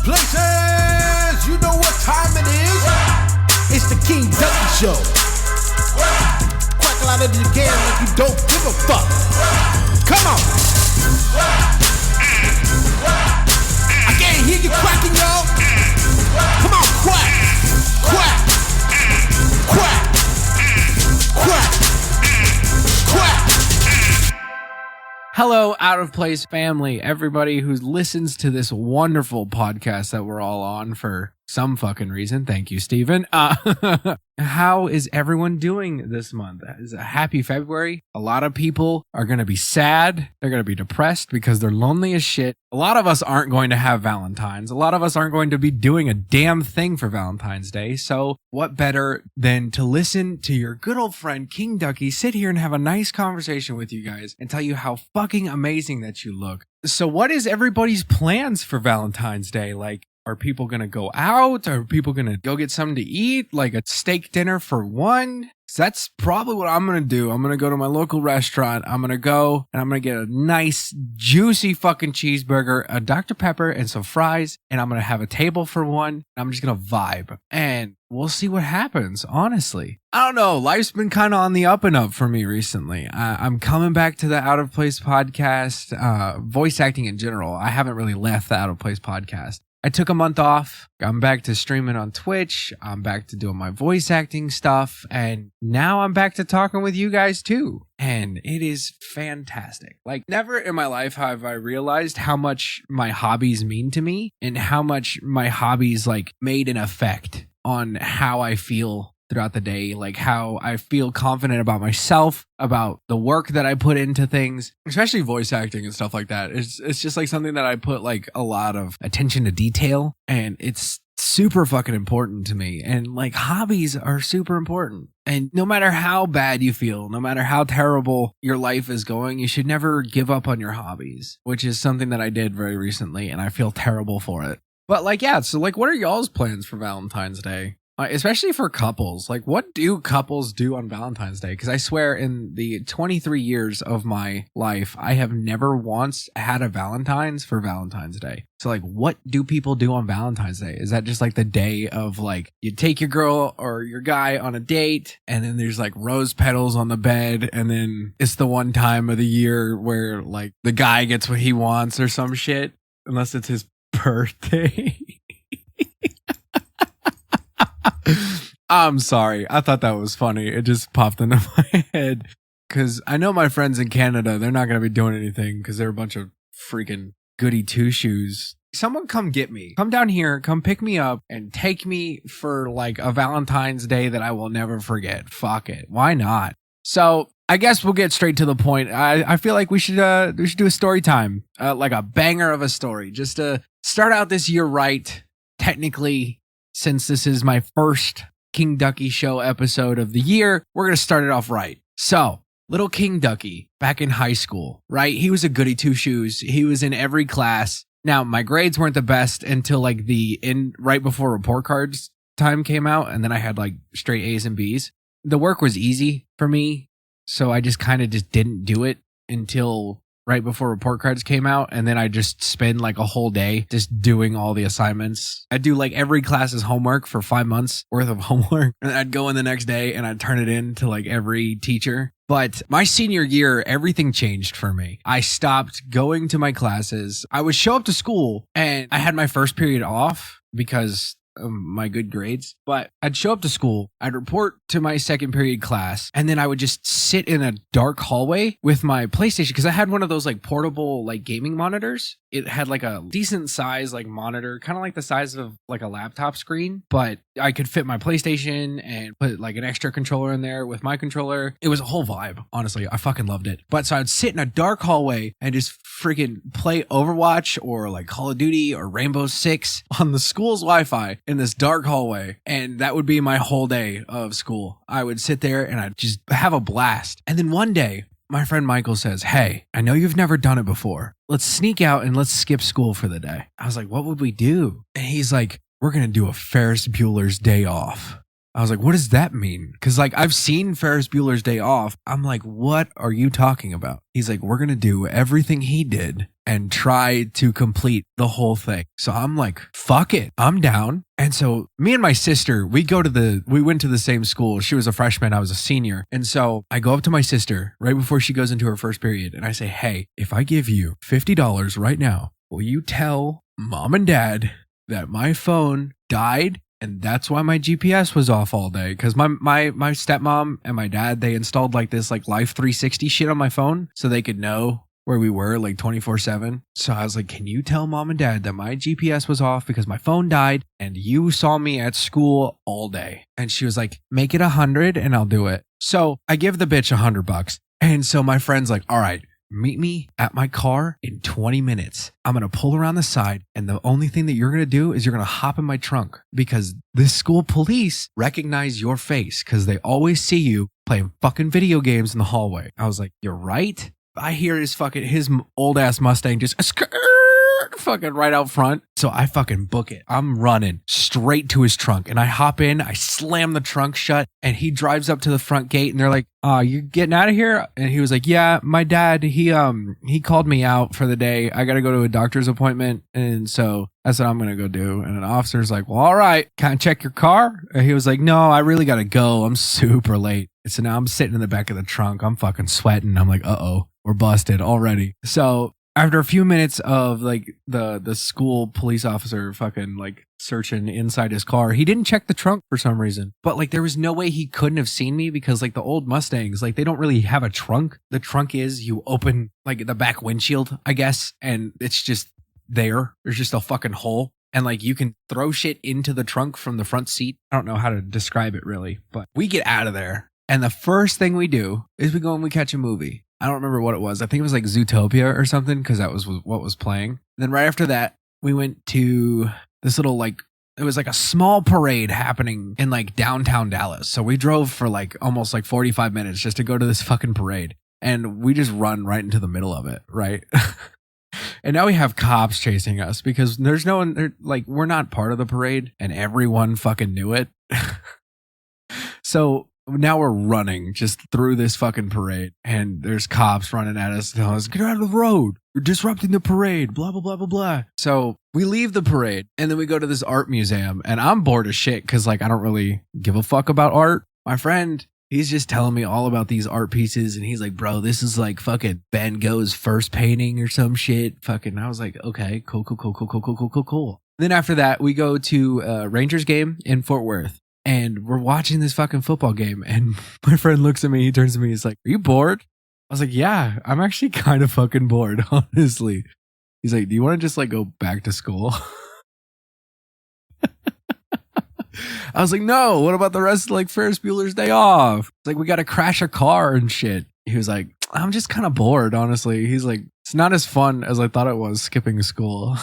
places, you know what time it is. It's the King Ducky Show. Crackle out into the can like you don't give a fuck. Come on. I can't hear you cracking, y'all. Come on, quack, quack, quack, quack, quack. Hello, Out of Place family, everybody who listens to this wonderful podcast that we're all on for some fucking reason. Thank you, Steven. How is everyone doing this month? It's a happy February. A lot of people are going to be sad. They're going to be depressed because they're lonely as shit. A lot of us aren't going to have Valentine's. A lot of us aren't going to be doing a damn thing for Valentine's Day. So what better than to listen to your good old friend King Ducky sit here and have a nice conversation with you guys and tell you how fucking amazing that you look. So what is everybody's plans for Valentine's Day? Like, are people going to go out? Are people going to go get something to eat? Like a steak dinner for one? So that's probably what I'm going to do. I'm going to go to my local restaurant. I'm going to go and I'm going to get a nice, juicy fucking cheeseburger, a Dr. Pepper, and some fries. And I'm going to have a table for one. I'm just going to vibe. And we'll see what happens, honestly. I don't know. Life's been kind of on the up and up for me recently. I'm coming back to the Out of Place podcast, voice acting in general. I haven't really left the Out of Place podcast. I took a month off. I'm back to streaming on Twitch. I'm back to doing my voice acting stuff. And now I'm back to talking with you guys too. And it is fantastic. Like, never in my life have I realized how much my hobbies mean to me and how much my hobbies like made an effect on how I feel throughout the day, like how I feel confident about myself, about the work that I put into things, especially voice acting and stuff like that. It's just like something that I put like a lot of attention to detail, and it's super fucking important to me. And like hobbies are super important. And no matter how bad you feel, no matter how terrible your life is going, you should never give up on your hobbies, which is something that I did very recently, and I feel terrible for it. But like, yeah, so like, what are y'all's plans for Valentine's Day? Especially for couples. Like, what do couples do on Valentine's Day? Because I swear in the 23 years of my life, I have never once had a Valentine's for Valentine's Day. So like, what do people do on Valentine's Day? Is that just like the day of like, you take your girl or your guy on a date and then there's like rose petals on the bed, and then it's the one time of the year where like the guy gets what he wants or some shit, unless it's his birthday. I'm sorry. I thought that was funny. It just popped into my head because I know my friends in Canada, they're not going to be doing anything because they're a bunch of freaking goody two-shoes. Someone come get me. Come down here, come pick me up and take me for like a Valentine's Day that I will never forget. Fuck it. Why not? So I guess we'll get straight to the point. I feel like we should do a story time, like a banger of a story, just to start out this year right. Technically, since this is my first King Ducky Show episode of the year, we're going to start it off right. So, little King Ducky, back in high school, right? He was a goody two-shoes. He was in every class. Now, my grades weren't the best until like right before report cards time came out, and then I had like straight A's and B's. The work was easy for me, so I just kind of just didn't do it until right before report cards came out, and then I just spend like a whole day just doing all the assignments. I'd do like every class's homework for 5 months worth of homework, and I'd go in the next day and I'd turn it in to like every teacher. But my senior year, everything changed for me. I stopped going to my classes. I would show up to school and I had my first period off because my good grades, but I'd show up to school, I'd report to my second period class, and then I would just sit in a dark hallway with my PlayStation, because I had one of those like portable like gaming monitors. It had like a decent size like monitor, kind of like the size of like a laptop screen, but I could fit my PlayStation and put like an extra controller in there with my controller. It was a whole vibe, honestly. I fucking loved it. But so I'd sit in a dark hallway and just freaking play Overwatch or like Call of Duty or Rainbow Six on the school's Wi-Fi in this dark hallway, and that would be my whole day of school. I would sit there and I'd just have a blast. And then one day, my friend Michael says, "Hey, I know you've never done it before. Let's sneak out and let's skip school for the day." I was like, "What would we do?" And he's like, "We're going to do a Ferris Bueller's Day Off." I was like, what does that mean? Because like I've seen Ferris Bueller's Day Off. I'm like, what are you talking about? He's like, we're going to do everything he did and try to complete the whole thing. So I'm like, fuck it. I'm down. And so me and my sister, we went to the same school. She was a freshman. I was a senior. And so I go up to my sister right before she goes into her first period. And I say, hey, if I give you $50 right now, will you tell mom and dad that my phone died? And that's why my GPS was off all day. Because my stepmom and my dad, they installed like this like Life 360 shit on my phone so they could know where we were like 24/7. So I was like, can you tell mom and dad that my GPS was off because my phone died and you saw me at school all day? And she was like, make it 100 and I'll do it. So I give the bitch $100. And so my friend's like, all right, meet me at my car in 20 minutes. I'm going to pull around the side. And the only thing that you're going to do is you're going to hop in my trunk because the school police recognize your face because they always see you playing fucking video games in the hallway. I was like, you're right. I hear his old ass Mustang just fucking right out front. So I fucking book it. I'm running straight to his trunk and I hop in, I slam the trunk shut and he drives up to the front gate and they're like, you getting out of here? And he was like, yeah, my dad, he called me out for the day. I got to go to a doctor's appointment. And so that's what I'm going to go do. And an officer's like, well, all right, can I check your car? And he was like, no, I really got to go. I'm super late. And so now I'm sitting in the back of the trunk. I'm fucking sweating. I'm like, uh-oh, we're busted already. So after a few minutes of like the school police officer fucking like searching inside his car, he didn't check the trunk for some reason. But like there was no way he couldn't have seen me because like the old Mustangs, like they don't really have a trunk. The trunk is you open like the back windshield, I guess, and it's just there. There's just a fucking hole. And like you can throw shit into the trunk from the front seat. I don't know how to describe it really, but we get out of there. And the first thing we do is we go and we catch a movie. I don't remember what it was. I think it was like Zootopia or something because that was what was playing. And then right after that, we went to this little like, it was like a small parade happening in like downtown Dallas. So we drove for like almost like 45 minutes just to go to this fucking parade. And we just run right into the middle of it, right? And now we have cops chasing us because there's no one, like we're not part of the parade and everyone fucking knew it. So now we're running just through this fucking parade and there's cops running at us telling us, get out of the road. You're disrupting the parade, blah, blah, blah, blah, blah. So we leave the parade and then we go to this art museum and I'm bored as shit because like I don't really give a fuck about art. My friend, he's just telling me all about these art pieces and he's like, bro, this is like fucking Van Gogh's first painting or some shit. Fucking, I was like, okay, cool. Then after that, we go to a Rangers game in Fort Worth. And we're watching this fucking football game. And my friend looks at me. He turns to me. He's like, are you bored? I was like, yeah, I'm actually kind of fucking bored, honestly. He's like, do you want to just like go back to school? I was like, no, what about the rest of like Ferris Bueller's Day Off? It's like, we got to crash a car and shit. He was like, I'm just kind of bored, honestly. He's like, it's not as fun as I thought it was skipping school.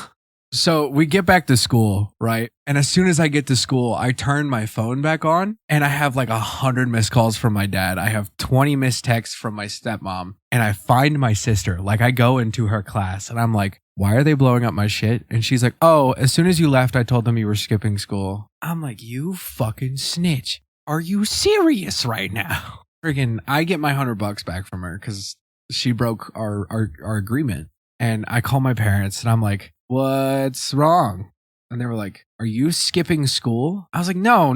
So we get back to school, right? And as soon as I get to school, I turn my phone back on and I have like 100 missed calls from my dad. I have 20 missed texts from my stepmom and I find my sister. Like I go into her class and I'm like, why are they blowing up my shit? And she's like, oh, as soon as you left, I told them you were skipping school. I'm like, you fucking snitch. Are you serious right now? Freaking, I get my $100 back from her because she broke our agreement. And I call my parents and I'm like, what's wrong? And they were like, are you skipping school? I was like, no.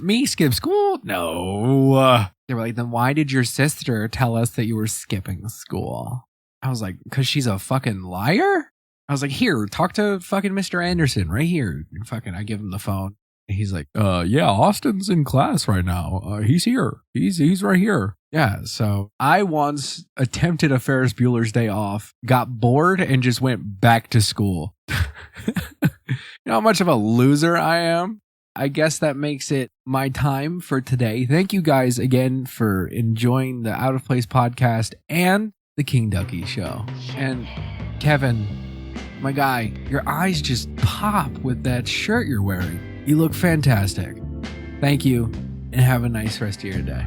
Me skip school? No. They were like, then why did your sister tell us that you were skipping school? I was like, because she's a fucking liar? I was like, here, talk to fucking Mr. Anderson right here. And fucking, I give him the phone. And he's like, yeah, Austin's in class right now. He's here. He's right here. Yeah, so I once attempted a Ferris Bueller's Day Off, got bored, and just went back to school. You know how much of a loser I am? I guess that makes it my time for today. Thank you guys again for enjoying the Out of Place podcast and the King Ducky show. And Kevin, my guy, your eyes just pop with that shirt you're wearing. You look fantastic. Thank you, and have a nice rest of your day.